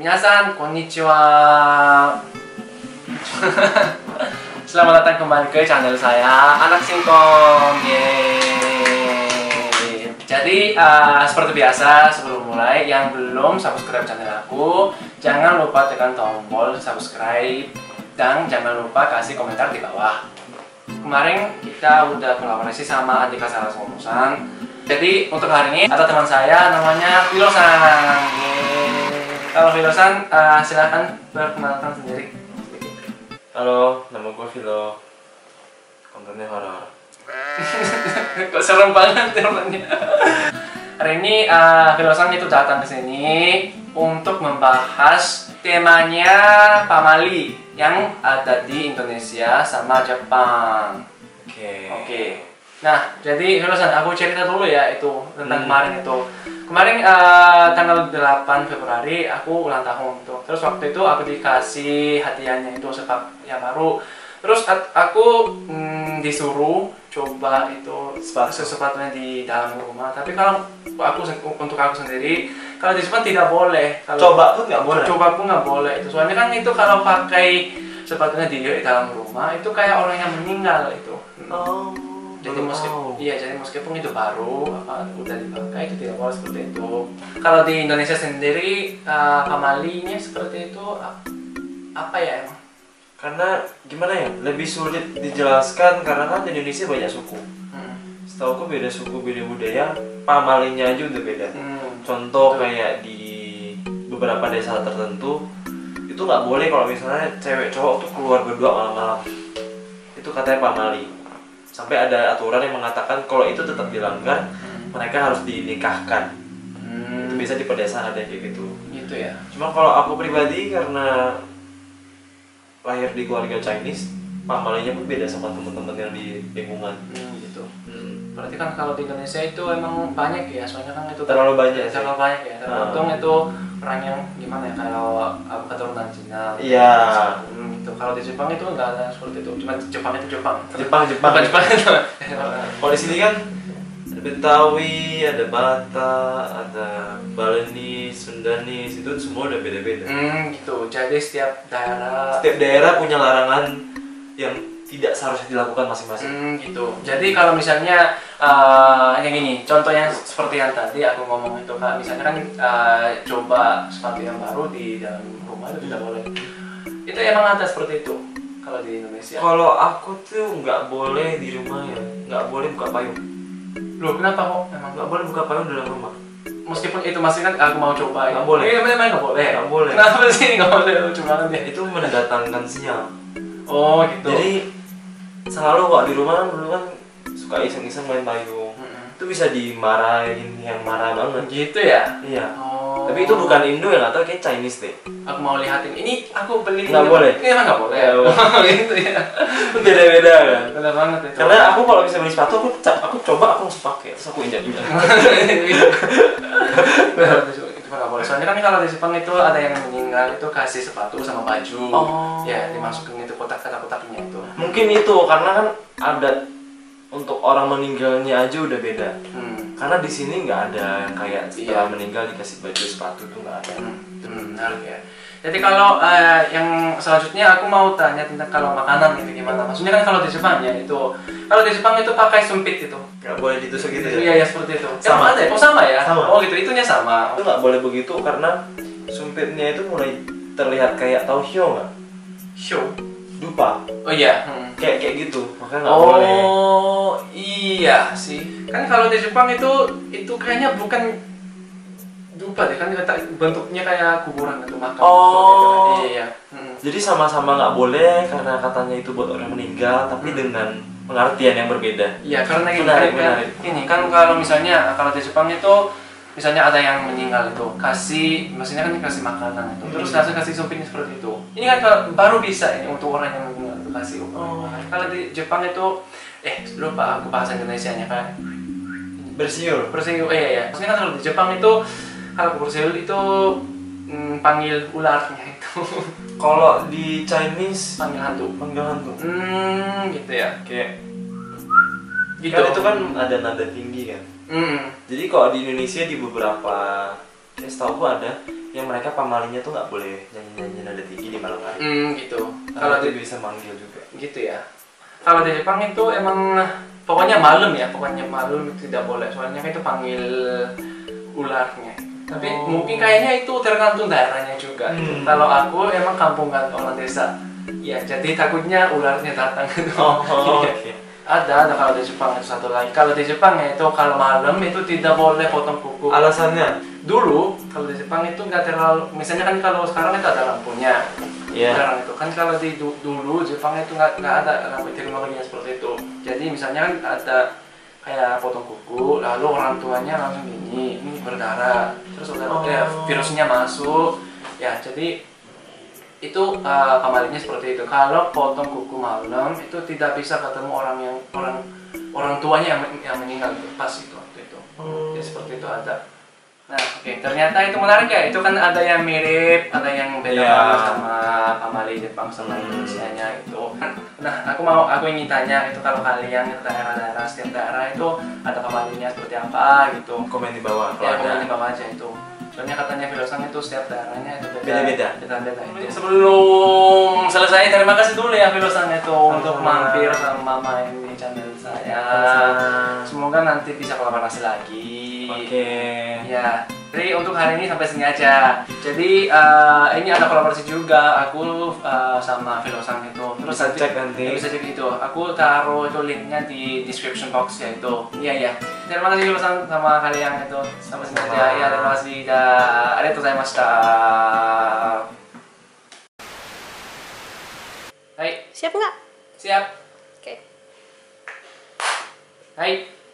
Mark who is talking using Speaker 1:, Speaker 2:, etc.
Speaker 1: Minasan, konnichiwa. Selamat datang kembali ke channel saya, Anak Singkong. Yeay. Jadi seperti biasa, sebelum mulai, yang belum subscribe channel aku, jangan lupa tekan tombol subscribe dan jangan lupa kasih komentar di bawah. Kemarin kita udah kolaborasi sama Andika Saras Ngomusan. Jadi untuk hari ini ada teman saya namanya Filosan. Kalau Filosan, silakan perkenalkan sendiri.
Speaker 2: Halo, nama gue Filo. Kontennya horor.
Speaker 1: Kok serem banget temannya. Hari ini Filosan itu datang ke sini untuk membahas temanya pamali yang ada di Indonesia sama Jepang. Oke. Nah, jadi Filosan, aku cerita dulu ya itu tentang kemarin itu. Kemarin tanggal 8 Februari aku ulang tahun tuh. Terus waktu itu aku dikasih hadiahnya itu sepak yang baru. Terus aku disuruh coba itu sepatunya di dalam rumah. Tapi kalau untuk aku sendiri, kalau di Jepang tidak boleh. Kalau
Speaker 2: Coba pun nggak boleh.
Speaker 1: Coba pun nggak boleh. Itu soalnya kan itu kalau pakai sepatunya di dalam rumah itu kayak orang yang meninggal itu. Jadi meskipun itu baru udah dipakai itu tidak boleh seperti itu. Kalau di Indonesia sendiri pamalinya seperti itu apa ya emang?
Speaker 2: Karena gimana ya, lebih sulit dijelaskan karena kan di Indonesia banyak suku. Setahu aku beda suku, beda budaya, pamalinya aja udah beda. Contoh kayak di beberapa desa tertentu itu nggak boleh kalau misalnya cewek cowok tuh keluar berdua malam-malam. Itu katanya pamali. Sampai ada aturan yang mengatakan kalau itu tetap dilanggar, mereka harus dinikahkan. Itu bisa di pedesaan ada kayak gitu.
Speaker 1: Gitu ya.
Speaker 2: Cuma kalau aku pribadi karena lahir di keluarga Chinese, pamalinya pun beda sama teman-teman yang di lingkungan.
Speaker 1: Gitu. Berarti kan kalau di Indonesia itu emang banyak ya, soalnya kan itu
Speaker 2: terlalu banyak.
Speaker 1: Terlalu banyak ya. Tergantung itu orang yang gimana ya, kalau keturunan Cina.
Speaker 2: Iya.
Speaker 1: Kalau di Jepang itu nggak ada seperti itu, cuma Jepang itu Jepang.
Speaker 2: Jepang itu. Kalau di sini kan ada Betawi, ada Batak, ada Balinese, Sundanese, itu semua udah beda-beda.
Speaker 1: Gitu. Jadi setiap
Speaker 2: daerah punya larangan yang tidak seharusnya dilakukan masing-masing.
Speaker 1: Gitu. Jadi kalau misalnya yang gini, contohnya seperti yang tadi aku ngomong itu kan, misalnya kan coba sepatu yang baru di dalam rumah itu tidak boleh. Itu emang ada seperti itu kalau di Indonesia?
Speaker 2: Kalau aku tuh nggak boleh di rumah ya, nggak boleh buka payung.
Speaker 1: Loh, kenapa kok? Emang
Speaker 2: Nggak boleh buka payung dalam rumah.
Speaker 1: Meskipun itu masih kan aku mau coba.
Speaker 2: Nggak boleh.
Speaker 1: Iya, memang nggak boleh.
Speaker 2: Nggak boleh.
Speaker 1: Kenapa sih nggak boleh? Lucu banget ya.
Speaker 2: Itu mendatangkan sial.
Speaker 1: Oh gitu.
Speaker 2: Jadi selalu kok di rumah kan dulu kan suka iseng-iseng main payung. Itu bisa dimarahin yang marah banget.
Speaker 1: Gitu ya?
Speaker 2: Iya.
Speaker 1: Oh.
Speaker 2: Tapi itu bukan Indo ya, atau kayak Chinese deh.
Speaker 1: Aku mau lihatin. Ini aku beli.
Speaker 2: Nggak boleh.
Speaker 1: Ini emang nggak boleh. Gitu ya.
Speaker 2: Beda-beda kan.
Speaker 1: Beda banget itu.
Speaker 2: Karena aku kalau bisa beli sepatu aku coba aku langsung pakai terus aku injak-injak.
Speaker 1: Itu nggak boleh. Soalnya kan kalau di Jepang itu ada yang meninggal itu kasih sepatu sama baju. Ya dimasukin itu kotak-kotaknya itu.
Speaker 2: Mungkin itu karena kan adat untuk orang meninggalnya aja udah beda. Karena di sini nggak ada yang kayak setelah meninggal dikasih baju sepatu tuh nggak ada.
Speaker 1: Menarik ya. Jadi kalau yang selanjutnya aku mau tanya tentang kalau makanan itu gimana? Maksudnya kan kalau di Jepang ya itu, kalau di Jepang itu pakai sumpit itu.
Speaker 2: Nggak boleh ditusuk gitu ya?
Speaker 1: Iya ya seperti itu.
Speaker 2: Sama.
Speaker 1: Ada ya? Oh sama ya?
Speaker 2: Sama.
Speaker 1: Oh gitu, itunya sama.
Speaker 2: Itu nggak boleh begitu karena sumpitnya itu mulai terlihat kayak tahu hio nggak?
Speaker 1: Show.
Speaker 2: Dupa.
Speaker 1: Oh iya.
Speaker 2: Kayak gitu. Makanya nggak boleh.
Speaker 1: Oh iya sih. Kan kalau di Jepang itu kayaknya bukan dupa deh, kan bentuknya kayak kuburan atau makam.
Speaker 2: Oh.
Speaker 1: Iya.
Speaker 2: Jadi sama-sama nggak boleh karena katanya itu buat orang meninggal, tapi dengan pengertian yang berbeda.
Speaker 1: Iya, karena
Speaker 2: menarik.
Speaker 1: Ini kan kalau misalnya kalau di Jepang itu misalnya ada yang meninggal itu maksudnya kan dikasih makanan itu, terus langsung kasih sumpitnya seperti itu. Ini kan baru bisa ini untuk orang yang meninggal itu kasih. Kalau di Jepang itu lupa aku bahasa Indonesianya kan.
Speaker 2: Bersiul.
Speaker 1: Iya. Maksudnya kan kalau di Jepang itu kalau bersiul itu panggil ularnya itu.
Speaker 2: Kalau di Chinese
Speaker 1: panggil hantu. Gitu ya.
Speaker 2: Kayak
Speaker 1: Gitu.
Speaker 2: kan itu kan ada nada tinggi kan. Jadi kalau di Indonesia di beberapa, kayak setahu aku ada yang mereka pamalinya tuh nggak boleh nyanyi nada tinggi di malam hari.
Speaker 1: Gitu.
Speaker 2: Kalau dia bisa manggil juga.
Speaker 1: Gitu ya. Kalau di Jepang itu emang pokoknya malam ya, pokoknya malam tidak boleh. Soalnya kan itu panggil ularnya. Tapi mungkin kayaknya itu tergantung daerahnya juga. Kalau aku emang kampungan orang desa. Ya, jadi takutnya ularnya datang gitu.
Speaker 2: Okay.
Speaker 1: Ada kalau di Jepang itu satu lagi. Kalau di Jepang ya itu kalau malam itu tidak boleh potong kuku.
Speaker 2: Alasannya?
Speaker 1: Dulu kalau di Jepang itu nggak terlalu, misalnya kan kalau sekarang itu ada lampunya. Sekarang itu kan kalau di dulu Jepang itu nggak ada lampu teknologinya seperti itu. Jadi misalnya kan ada kayak potong kuku, lalu orang tuanya langsung ini berdarah, terus udah virusnya masuk, ya jadi itu pamalinya seperti itu. Kalau potong kuku malam itu tidak bisa ketemu orang tuanya yang meninggal pas itu waktu itu. Jadi seperti itu ada. Nah, oke, ternyata itu menarik ya. Itu kan ada yang mirip, ada yang beda banget sama pamali Jepang sama Indonesianya itu. Nah, aku ingin tanya itu kalau kalian itu daerah-daerah, setiap daerah itu ada pamalinya seperti apa gitu.
Speaker 2: Komen di bawah.
Speaker 1: Ya, komen di bawah aja itu. Soalnya katanya Filosang itu setiap daerahnya itu
Speaker 2: beda-beda.
Speaker 1: Sebelum selesai, terima kasih dulu ya Filosang itu untuk mampir sama main di channel saya. Semoga nanti bisa kolaborasi lagi.
Speaker 2: Oke.
Speaker 1: Ya, jadi untuk hari ini sampai sini aja. Jadi ini ada kolaborasi juga aku sama Filosang itu. Terus
Speaker 2: bisa cek nanti.
Speaker 1: Bisa cek itu. Aku taruh itu linknya di description box ya itu. Iya ya. Terima kasih Filosang sama kalian itu. Sampai sini aja. Ya, terima kasih. Arigatou gozaimashita. Hai.
Speaker 3: Siap nggak?
Speaker 1: Siap.
Speaker 3: Oke.
Speaker 1: Hai.